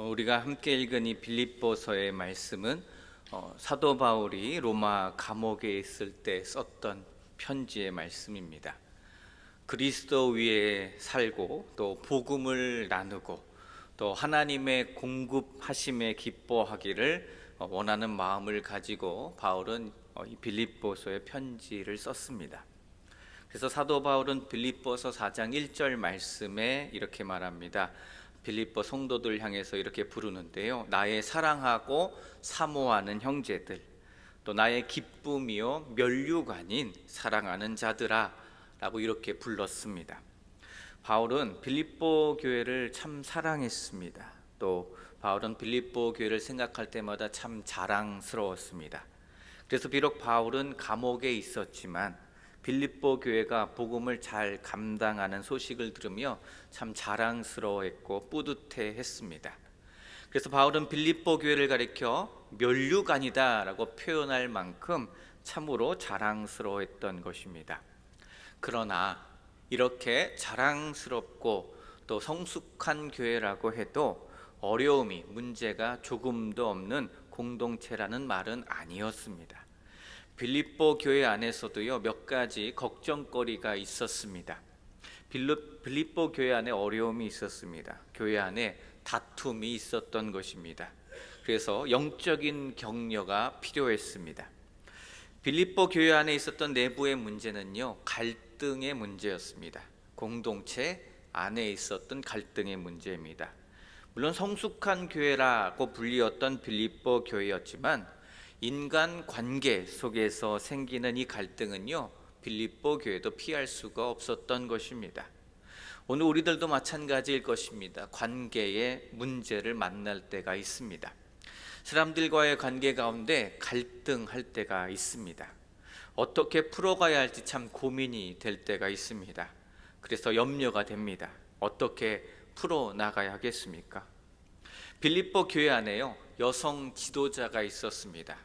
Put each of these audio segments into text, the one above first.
우리가 함께 읽은 이 빌립보서의 말씀은 사도 바울이 로마 감옥에 있을 때 썼던 편지의 말씀입니다. 그리스도 위에 살고 또 복음을 나누고 또 하나님의 공급하심에 기뻐하기를 원하는 마음을 가지고 바울은 이 빌립보서의 편지를 썼습니다. 그래서 사도 바울은 빌립보서 4장 1절 말씀에 이렇게 말합니다. 빌립보 성도들 향해서 이렇게 부르는데요, 나의 사랑하고 사모하는 형제들, 또 나의 기쁨이요 면류관인 사랑하는 자들아 라고 이렇게 불렀습니다. 바울은 빌립보 교회를 참 사랑했습니다. 또 바울은 빌립보 교회를 생각할 때마다 참 자랑스러웠습니다. 그래서 비록 바울은 감옥에 있었지만 빌립보 교회가 복음을 잘 감당하는 소식을 들으며 참 자랑스러워했고 뿌듯해했습니다. 그래서 바울은 빌립보 교회를 가리켜 면류관이다 라고 표현할 만큼 참으로 자랑스러워했던 것입니다. 그러나 이렇게 자랑스럽고 또 성숙한 교회라고 해도 어려움이, 문제가 조금도 없는 공동체라는 말은 아니었습니다. 빌립보 교회 안에서도요, 몇 가지 걱정거리가 있었습니다. 빌립보 교회 안에 어려움이 있었습니다. 교회 안에 다툼이 있었던 것입니다. 그래서 영적인 격려가 필요했습니다. 빌립보 교회 안에 있었던 내부의 문제는요, 갈등의 문제였습니다. 공동체 안에 있었던 갈등의 문제입니다. 물론 성숙한 교회라고 불리었던 빌립보 교회였지만 인간 관계 속에서 생기는 이 갈등은요, 빌립보 교회도 피할 수가 없었던 것입니다. 오늘 우리들도 마찬가지일 것입니다. 관계의 문제를 만날 때가 있습니다. 사람들과의 관계 가운데 갈등할 때가 있습니다. 어떻게 풀어가야 할지 참 고민이 될 때가 있습니다. 그래서 염려가 됩니다. 어떻게 풀어나가야 하겠습니까? 빌립보 교회 안에요, 여성 지도자가 있었습니다.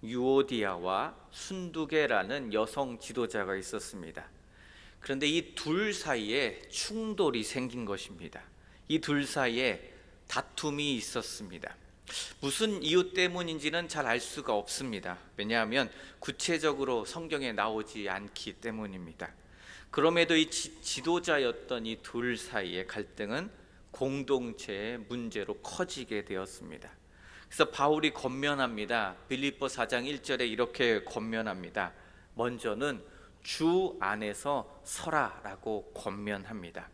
유오디아와 순두계라는 여성 지도자가 있었습니다. 그런데 이 둘 사이에 충돌이 생긴 것입니다. 이 둘 사이에 다툼이 있었습니다. 무슨 이유 때문인지는 잘 알 수가 없습니다. 왜냐하면 구체적으로 성경에 나오지 않기 때문입니다. 그럼에도 이 지도자였던 이 둘 사이의 갈등은 공동체의 문제로 커지게 되었습니다. 그래서 바울이 권면합니다. 빌립보 4장 1절에 이렇게 권면합니다. 먼저는 주 안에서 서라라고 권면합니다.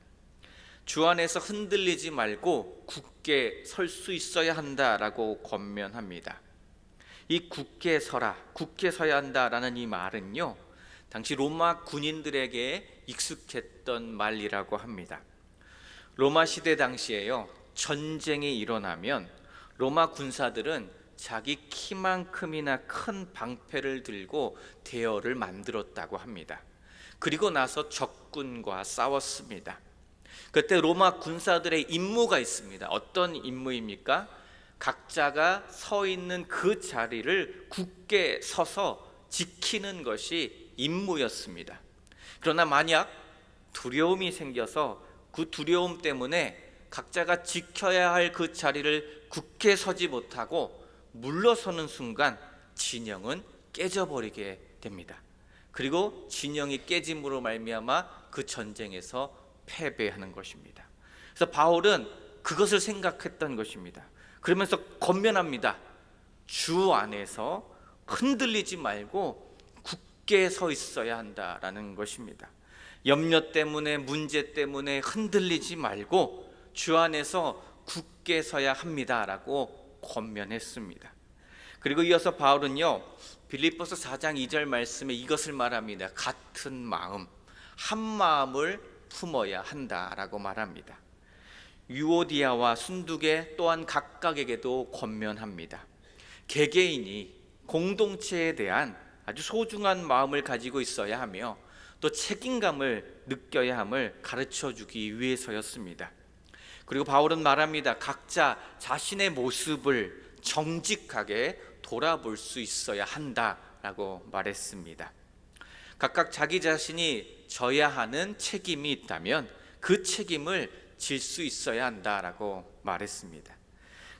주 안에서 흔들리지 말고 굳게 설 수 있어야 한다라고 권면합니다. 이 굳게 서라, 굳게 서야 한다라는 이 말은요, 당시 로마 군인들에게 익숙했던 말이라고 합니다. 로마 시대 당시에요, 전쟁이 일어나면 로마 군사들은 자기 키만큼이나 큰 방패를 들고 대열을 만들었다고 합니다. 그리고 나서 적군과 싸웠습니다. 그때 로마 군사들의 임무가 있습니다. 어떤 임무입니까? 각자가 서 있는 그 자리를 굳게 서서 지키는 것이 임무였습니다. 그러나 만약 두려움이 생겨서 그 두려움 때문에 각자가 지켜야 할 그 자리를 굳게 서지 못하고 물러서는 순간 진영은 깨져버리게 됩니다. 그리고 진영이 깨짐으로 말미암아 그 전쟁에서 패배하는 것입니다. 그래서 바울은 그것을 생각했던 것입니다. 그러면서 권면합니다. 주 안에서 흔들리지 말고 굳게 서 있어야 한다라는 것입니다. 염려 때문에, 문제 때문에 흔들리지 말고 주 안에서 굳게 서야 합니다라고 권면했습니다. 그리고 이어서 바울은요, 빌립보서 4장 2절 말씀에 이것을 말합니다. 같은 마음, 한 마음을 품어야 한다라고 말합니다. 유오디아와 순두계 또한 각각에게도 권면합니다. 개개인이 공동체에 대한 아주 소중한 마음을 가지고 있어야 하며 또 책임감을 느껴야 함을 가르쳐 주기 위해서였습니다. 그리고 바울은 말합니다. 각자 자신의 모습을 정직하게 돌아볼 수 있어야 한다라고 말했습니다. 각각 자기 자신이 져야 하는 책임이 있다면 그 책임을 질 수 있어야 한다라고 말했습니다.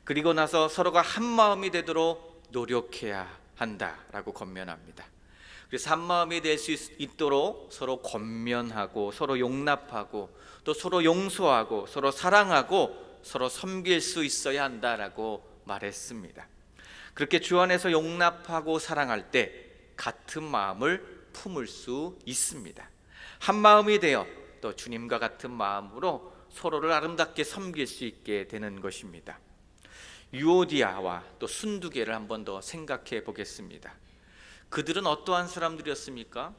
그리고 나서 서로가 한 마음이 되도록 노력해야 한다라고 권면합니다. 그래서 한 마음이 될 수 있도록 서로 권면하고 서로 용납하고 또 서로 용서하고 서로 사랑하고 서로 섬길 수 있어야 한다라고 말했습니다. 그렇게 주 안에서 용납하고 사랑할 때 같은 마음을 품을 수 있습니다. 한 마음이 되어 또 주님과 같은 마음으로 서로를 아름답게 섬길 수 있게 되는 것입니다. 유오디아와 또 순두계를 한 번 더 생각해 보겠습니다. 그들은 어떠한 사람들이었습니까?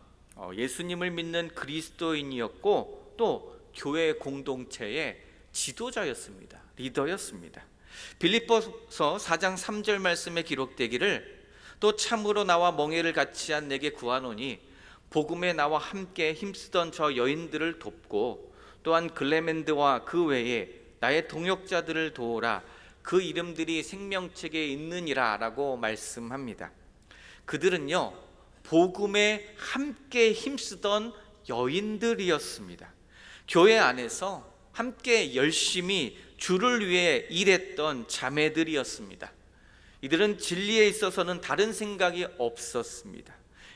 예수님을 믿는 그리스도인이었고 또 교회 공동체의 지도자였습니다. 리더였습니다. 빌립보서 4장 3절 말씀에 기록되기를 또 참으로 나와 멍에를 같이 한 내게 구하노니 복음에 나와 함께 힘쓰던 저 여인들을 돕고 또한 글레멘드와 그 외에 나의 동역자들을 도우라. 그 이름들이 생명책에 있느니라 라고 말씀합니다. 그들은요, 복음에 함께 힘쓰던 여인들이었습니다. 교회 안에서 함께 열심히 주를 위해 일했던 자매들이었습니다. 이들은 진리에 있어서는 다른 생각이 없었습니다.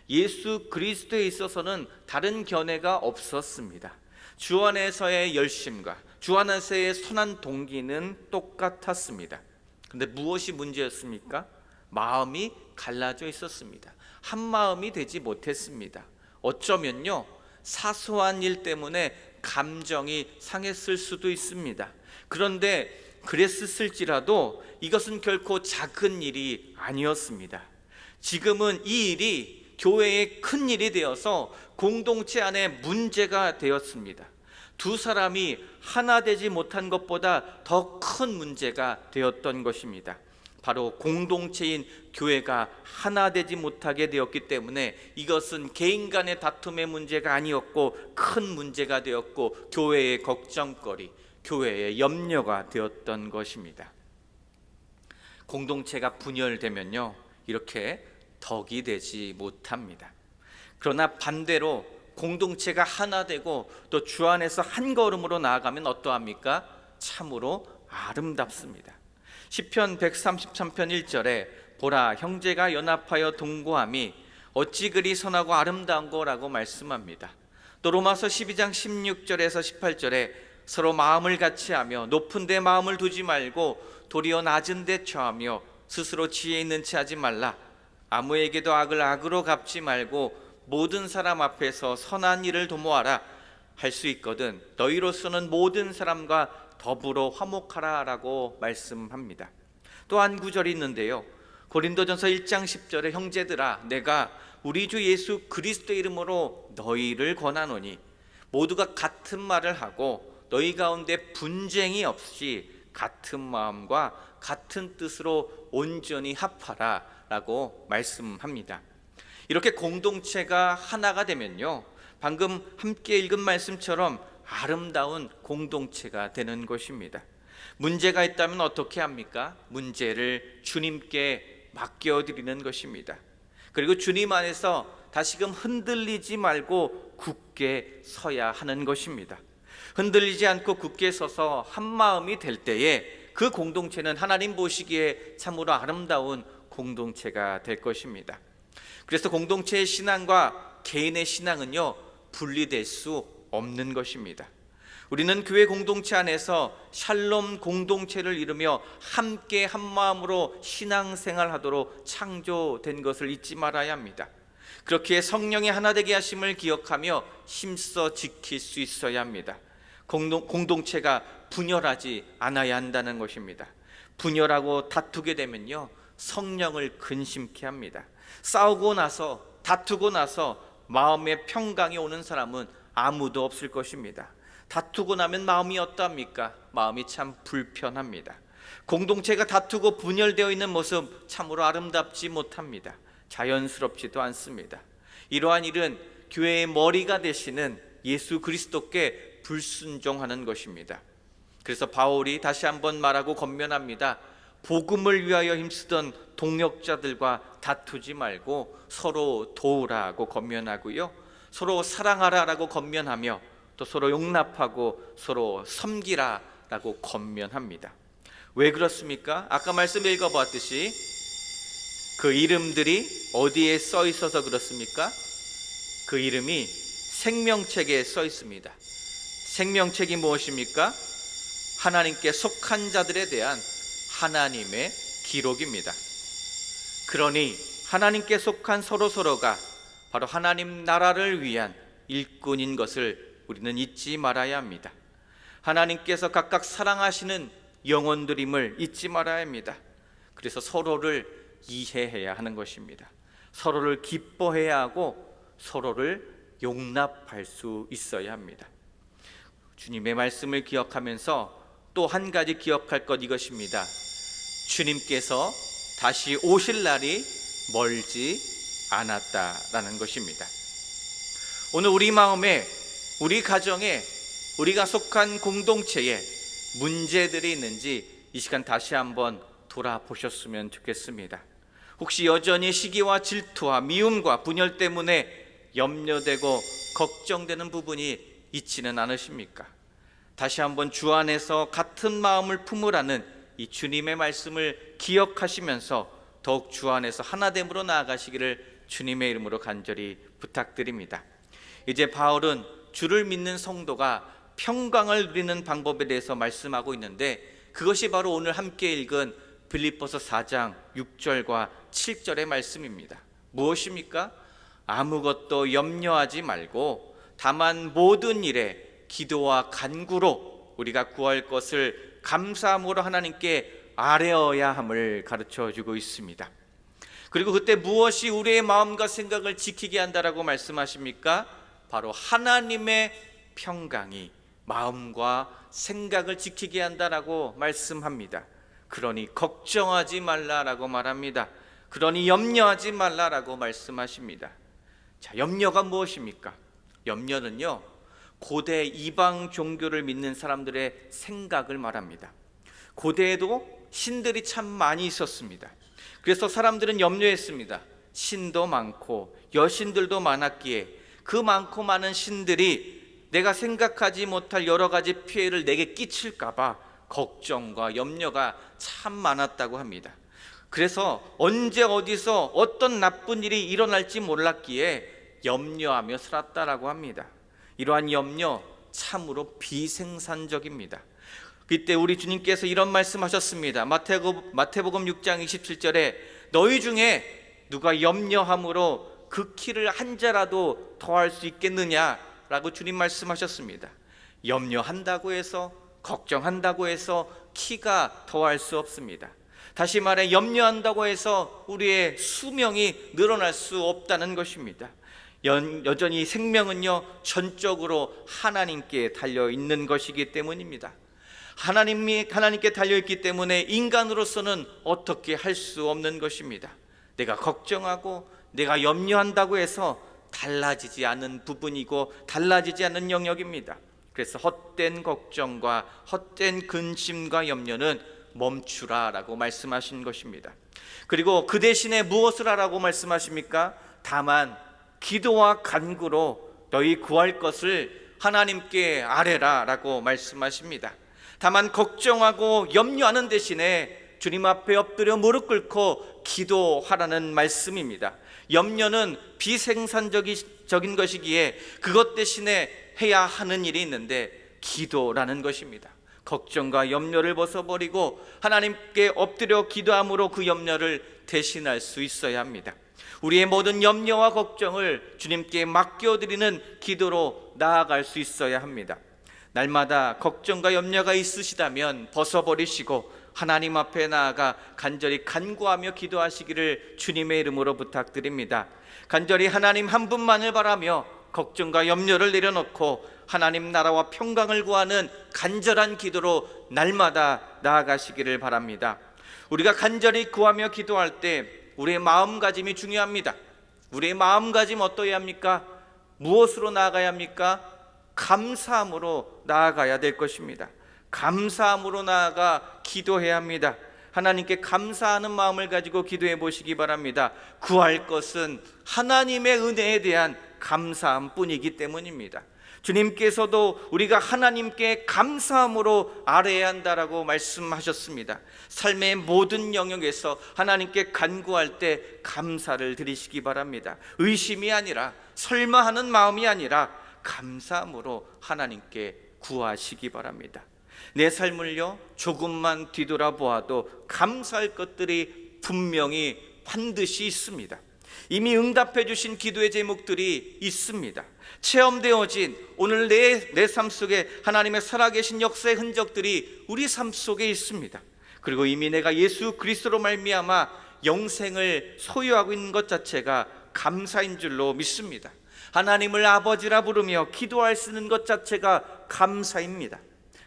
예수 그리스도에 있어서는 다른 견해가 없었습니다. 주 안에서의 열심과 주 안에서의 선한 동기는 똑같았습니다. 그런데 무엇이 문제였습니까? 마음이 갈라져 있었습니다. 한 마음이 되지 못했습니다. 어쩌면요, 사소한 일 때문에 감정이 상했을 수도 있습니다. 그런데 그랬을지라도 이것은 결코 작은 일이 아니었습니다. 지금은 이 일이 교회의 큰 일이 되어서 공동체 안에 문제가 되었습니다. 두 사람이 하나 되지 못한 것보다 더 큰 문제가 되었던 것입니다. 바로 공동체인 교회가 하나 되지 못하게 되었기 때문에 이것은 개인 간의 다툼의 문제가 아니었고 큰 문제가 되었고 교회의 걱정거리, 교회의 염려가 되었던 것입니다. 공동체가 분열되면요, 이렇게 덕이 되지 못합니다. 그러나 반대로 공동체가 하나 되고 또 주 안에서 한 걸음으로 나아가면 어떠합니까? 참으로 아름답습니다. 시편 133편 1절에 보라, 형제가 연합하여 동거함이 어찌 그리 선하고 아름다운거라고 말씀합니다. 또 로마서 12장 16절에서 18절에 서로 마음을 같이하며 높은 데 마음을 두지 말고 도리어 낮은 데 처하며 스스로 지혜 있는 체 하지 말라. 아무에게도 악을 악으로 갚지 말고 모든 사람 앞에서 선한 일을 도모하라. 할 수 있거든 너희로서는 모든 사람과 더불어 화목하라 라고 말씀합니다. 또 한 구절이 있는데요, 고린도전서 1장 10절에 형제들아, 내가 우리 주 예수 그리스도의 이름으로 너희를 권하노니 모두가 같은 말을 하고 너희 가운데 분쟁이 없이 같은 마음과 같은 뜻으로 온전히 합하라 라고 말씀합니다. 이렇게 공동체가 하나가 되면요, 방금 함께 읽은 말씀처럼 아름다운 공동체가 되는 것입니다. 문제가 있다면 어떻게 합니까? 문제를 주님께 맡겨드리는 것입니다. 그리고 주님 안에서 다시금 흔들리지 말고 굳게 서야 하는 것입니다. 흔들리지 않고 굳게 서서 한 마음이 될 때에 그 공동체는 하나님 보시기에 참으로 아름다운 공동체가 될 것입니다. 그래서 공동체의 신앙과 개인의 신앙은요, 분리될 수 없는 것입니다. 우리는 교회 공동체 안에서 샬롬 공동체를 이루며 함께 한 마음으로 신앙생활하도록 창조된 것을 잊지 말아야 합니다. 그렇게 성령의 하나 되게 하심을 기억하며 힘써 지킬 수 있어야 합니다. 공동체가 분열하지 않아야 한다는 것입니다. 분열하고 다투게 되면요, 성령을 근심케 합니다. 싸우고 나서, 다투고 나서 마음의 평강이 오는 사람은 아무도 없을 것입니다. 다투고 나면 마음이 어떠합니까? 마음이 참 불편합니다. 공동체가 다투고 분열되어 있는 모습 참으로 아름답지 못합니다. 자연스럽지도 않습니다. 이러한 일은 교회의 머리가 되시는 예수 그리스도께 불순종하는 것입니다. 그래서 바울이 다시 한번 말하고 권면합니다. 복음을 위하여 힘쓰던 동역자들과 다투지 말고 서로 도우라고 권면하고요, 서로 사랑하라라고 권면하며 또 서로 용납하고 서로 섬기라라고 권면합니다. 왜 그렇습니까? 아까 말씀 읽어보았듯이 그 이름들이 어디에 써 있어서 그렇습니까? 그 이름이 생명책에 써 있습니다. 생명책이 무엇입니까? 하나님께 속한 자들에 대한 하나님의 기록입니다. 그러니 하나님께 속한 서로서로가 바로 하나님 나라를 위한 일꾼인 것을 우리는 잊지 말아야 합니다. 하나님께서 각각 사랑하시는 영혼들임을 잊지 말아야 합니다. 그래서 서로를 이해해야 하는 것입니다. 서로를 기뻐해야 하고 서로를 용납할 수 있어야 합니다. 주님의 말씀을 기억하면서 또 한 가지 기억할 것, 이것입니다. 주님께서 다시 오실 날이 멀지 않았다라는 것입니다. 오늘 우리 마음에, 우리 가정에, 우리가 속한 공동체에 문제들이 있는지 이 시간 다시 한번 돌아보셨으면 좋겠습니다. 혹시 여전히 시기와 질투와 미움과 분열 때문에 염려되고 걱정되는 부분이 있지는 않으십니까? 다시 한번 주 안에서 같은 마음을 품으라는 이 주님의 말씀을 기억하시면서 더욱 주 안에서 하나됨으로 나아가시기를 주님의 이름으로 간절히 부탁드립니다. 이제 바울은 주를 믿는 성도가 평강을 누리는 방법에 대해서 말씀하고 있는데, 그것이 바로 오늘 함께 읽은 빌립보서 4장 6절과 7절의 말씀입니다. 무엇입니까? 아무것도 염려하지 말고 다만 모든 일에 기도와 간구로 우리가 구할 것을 감사함으로 하나님께 아뢰어야 함을 가르쳐 주고 있습니다. 그리고 그때 무엇이 우리의 마음과 생각을 지키게 한다라고 말씀하십니까? 바로 하나님의 평강이 마음과 생각을 지키게 한다라고 말씀합니다. 그러니 걱정하지 말라라고 말합니다. 그러니 염려하지 말라라고 말씀하십니다. 자, 염려가 무엇입니까? 염려는요, 고대 이방 종교를 믿는 사람들의 생각을 말합니다. 고대에도 신들이 참 많이 있었습니다. 그래서 사람들은 염려했습니다. 신도 많고 여신들도 많았기에 그 많고 많은 신들이 내가 생각하지 못할 여러 가지 피해를 내게 끼칠까 봐 걱정과 염려가 참 많았다고 합니다. 그래서 언제 어디서 어떤 나쁜 일이 일어날지 몰랐기에 염려하며 살았다라고 합니다. 이러한 염려 참으로 비생산적입니다. 그때 우리 주님께서 이런 말씀하셨습니다. 마태복음 6장 27절에 너희 중에 누가 염려함으로 그 키를 한 자라도 더할 수 있겠느냐라고 주님 말씀하셨습니다. 염려한다고 해서, 걱정한다고 해서 키가 더할 수 없습니다. 다시 말해 염려한다고 해서 우리의 수명이 늘어날 수 없다는 것입니다. 여전히 생명은요, 전적으로 하나님께 달려있는 것이기 때문입니다. 하나님께 달려있기 때문에 인간으로서는 어떻게 할 수 없는 것입니다. 내가 걱정하고 내가 염려한다고 해서 달라지지 않은 부분이고 달라지지 않는 영역입니다. 그래서 헛된 걱정과 헛된 근심과 염려는 멈추라라고 말씀하신 것입니다. 그리고 그 대신에 무엇을 하라고 말씀하십니까? 다만 기도와 간구로 너희 구할 것을 하나님께 아뢰라 라고 말씀하십니다. 다만 걱정하고 염려하는 대신에 주님 앞에 엎드려 무릎 꿇고 기도하라는 말씀입니다. 염려는 비생산적인 것이기에 그것 대신에 해야 하는 일이 있는데 기도라는 것입니다. 걱정과 염려를 벗어버리고 하나님께 엎드려 기도함으로 그 염려를 대신할 수 있어야 합니다. 우리의 모든 염려와 걱정을 주님께 맡겨드리는 기도로 나아갈 수 있어야 합니다. 날마다 걱정과 염려가 있으시다면 벗어버리시고 하나님 앞에 나아가 간절히 간구하며 기도하시기를 주님의 이름으로 부탁드립니다. 간절히 하나님 한 분만을 바라며 걱정과 염려를 내려놓고 하나님 나라와 평강을 구하는 간절한 기도로 날마다 나아가시기를 바랍니다. 우리가 간절히 구하며 기도할 때 우리의 마음가짐이 중요합니다. 우리의 마음가짐 어떠해야 합니까? 무엇으로 나아가야 합니까? 감사함으로 나아가야 될 것입니다. 감사함으로 나아가 기도해야 합니다. 하나님께 감사하는 마음을 가지고 기도해 보시기 바랍니다. 구할 것은 하나님의 은혜에 대한 감사함뿐이기 때문입니다. 주님께서도 우리가 하나님께 감사함으로 아뢰야 한다라고 말씀하셨습니다. 삶의 모든 영역에서 하나님께 간구할 때 감사를 드리시기 바랍니다. 의심이 아니라, 설마 하는 마음이 아니라 감사함으로 하나님께 구하시기 바랍니다. 내 삶을요, 조금만 뒤돌아보아도 감사할 것들이 분명히 반드시 있습니다. 이미 응답해 주신 기도의 제목들이 있습니다. 체험되어진 오늘 내 삶 속에 하나님의 살아계신 역사의 흔적들이 우리 삶 속에 있습니다. 그리고 이미 내가 예수 그리스도로 말미암아 영생을 소유하고 있는 것 자체가 감사인 줄로 믿습니다. 하나님을 아버지라 부르며 기도할 수 있는 것 자체가 감사입니다.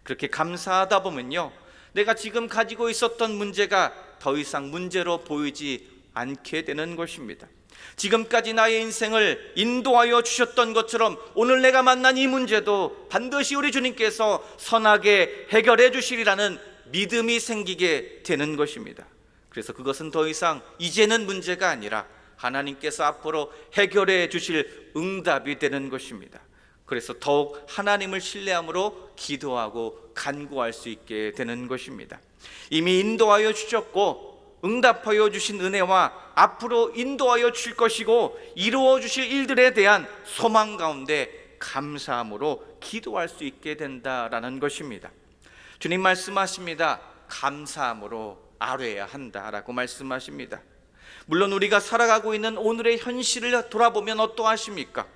그렇게 감사하다 보면요, 내가 지금 가지고 있었던 문제가 더 이상 문제로 보이지 않게 되는 것입니다. 지금까지 나의 인생을 인도하여 주셨던 것처럼 오늘 내가 만난 이 문제도 반드시 우리 주님께서 선하게 해결해 주시리라는 믿음이 생기게 되는 것입니다. 그래서 그것은 더 이상 이제는 문제가 아니라 하나님께서 앞으로 해결해 주실 응답이 되는 것입니다. 그래서 더욱 하나님을 신뢰함으로 기도하고 간구할 수 있게 되는 것입니다. 이미 인도하여 주셨고 응답하여 주신 은혜와 앞으로 인도하여 주실 것이고 이루어 주실 일들에 대한 소망 가운데 감사함으로 기도할 수 있게 된다라는 것입니다. 주님 말씀하십니다. 감사함으로 아뢰야 한다라고 말씀하십니다. 물론 우리가 살아가고 있는 오늘의 현실을 돌아보면 어떠하십니까?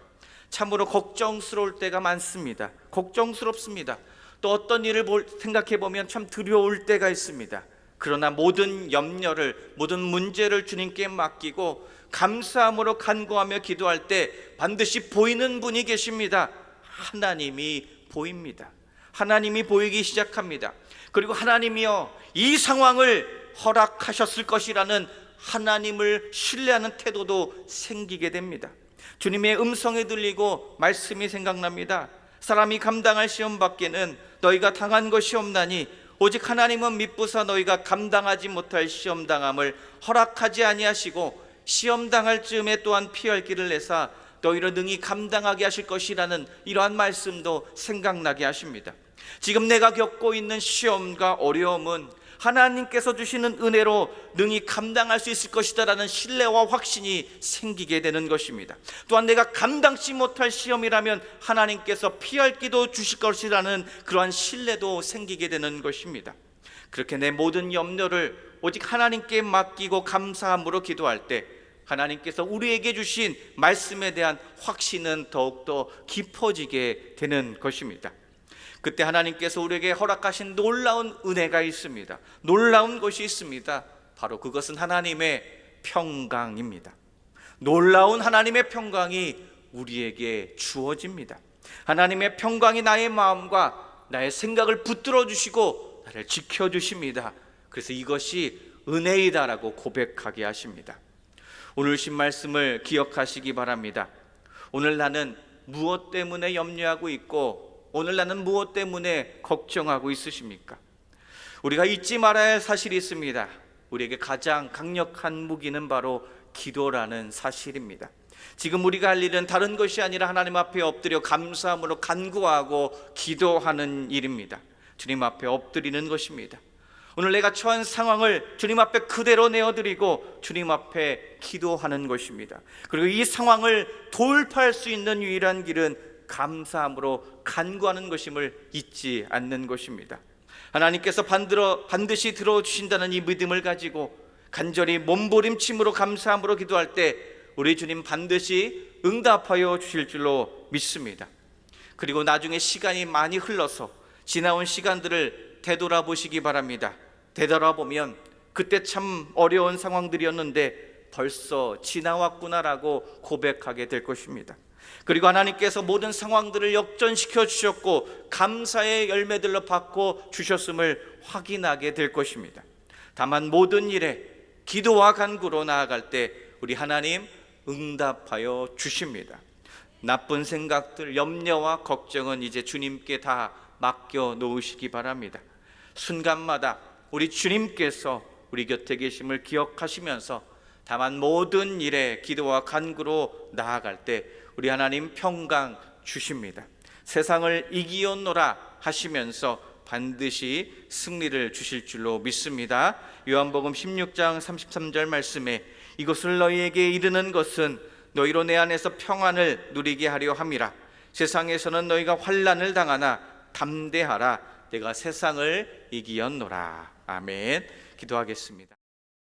참으로 걱정스러울 때가 많습니다. 걱정스럽습니다. 또 어떤 일을 생각해 보면 참 두려울 때가 있습니다. 그러나 모든 염려를, 모든 문제를 주님께 맡기고 감사함으로 간구하며 기도할 때 반드시 보이는 분이 계십니다. 하나님이 보입니다. 하나님이 보이기 시작합니다. 그리고 하나님이여 이 상황을 허락하셨을 것이라는 하나님을 신뢰하는 태도도 생기게 됩니다. 주님의 음성이 들리고 말씀이 생각납니다. 사람이 감당할 시험 밖에는 너희가 당한 것이 없나니 오직 하나님은 미쁘사 너희가 감당하지 못할 시험당함을 허락하지 아니하시고 시험당할 즈음에 또한 피할 길을 내사 너희를 능히 감당하게 하실 것이라는 이러한 말씀도 생각나게 하십니다. 지금 내가 겪고 있는 시험과 어려움은 하나님께서 주시는 은혜로 능히 감당할 수 있을 것이다라는 신뢰와 확신이 생기게 되는 것입니다. 또한 내가 감당치 못할 시험이라면 하나님께서 피할 길도 주실 것이라는 그러한 신뢰도 생기게 되는 것입니다. 그렇게 내 모든 염려를 오직 하나님께 맡기고 감사함으로 기도할 때 하나님께서 우리에게 주신 말씀에 대한 확신은 더욱더 깊어지게 되는 것입니다. 그때 하나님께서 우리에게 허락하신 놀라운 은혜가 있습니다. 놀라운 것이 있습니다. 바로 그것은 하나님의 평강입니다. 놀라운 하나님의 평강이 우리에게 주어집니다. 하나님의 평강이 나의 마음과 나의 생각을 붙들어 주시고 나를 지켜주십니다. 그래서 이것이 은혜이다라고 고백하게 하십니다. 오늘 신 말씀을 기억하시기 바랍니다. 오늘 나는 무엇 때문에 염려하고 있고 오늘 나는 무엇 때문에 걱정하고 있으십니까? 우리가 잊지 말아야 할 사실이 있습니다. 우리에게 가장 강력한 무기는 바로 기도라는 사실입니다. 지금 우리가 할 일은 다른 것이 아니라 하나님 앞에 엎드려 감사함으로 간구하고 기도하는 일입니다. 주님 앞에 엎드리는 것입니다. 오늘 내가 처한 상황을 주님 앞에 그대로 내어드리고 주님 앞에 기도하는 것입니다. 그리고 이 상황을 돌파할 수 있는 유일한 길은 감사함으로 간구하는 것임을 잊지 않는 것입니다. 하나님께서 반드시 들어주신다는 이 믿음을 가지고 간절히 몸부림침으로 감사함으로 기도할 때 우리 주님 반드시 응답하여 주실 줄로 믿습니다. 그리고 나중에 시간이 많이 흘러서 지나온 시간들을 되돌아보시기 바랍니다. 되돌아보면 그때 참 어려운 상황들이었는데 벌써 지나왔구나라고 고백하게 될 것입니다. 그리고 하나님께서 모든 상황들을 역전시켜 주셨고 감사의 열매들로 받고 주셨음을 확인하게 될 것입니다. 다만 모든 일에 기도와 간구로 나아갈 때 우리 하나님 응답하여 주십니다. 나쁜 생각들, 염려와 걱정은 이제 주님께 다 맡겨 놓으시기 바랍니다. 순간마다 우리 주님께서 우리 곁에 계심을 기억하시면서 다만 모든 일에 기도와 간구로 나아갈 때 우리 하나님 평강 주십니다. 세상을 이기었노라 하시면서 반드시 승리를 주실 줄로 믿습니다. 요한복음 16장 33절 말씀에 이것을 너희에게 이르는 것은 너희로 내 안에서 평안을 누리게 하려 함이라. 세상에서는 너희가 환난을 당하나 담대하라. 내가 세상을 이기었노라. 아멘. 기도하겠습니다.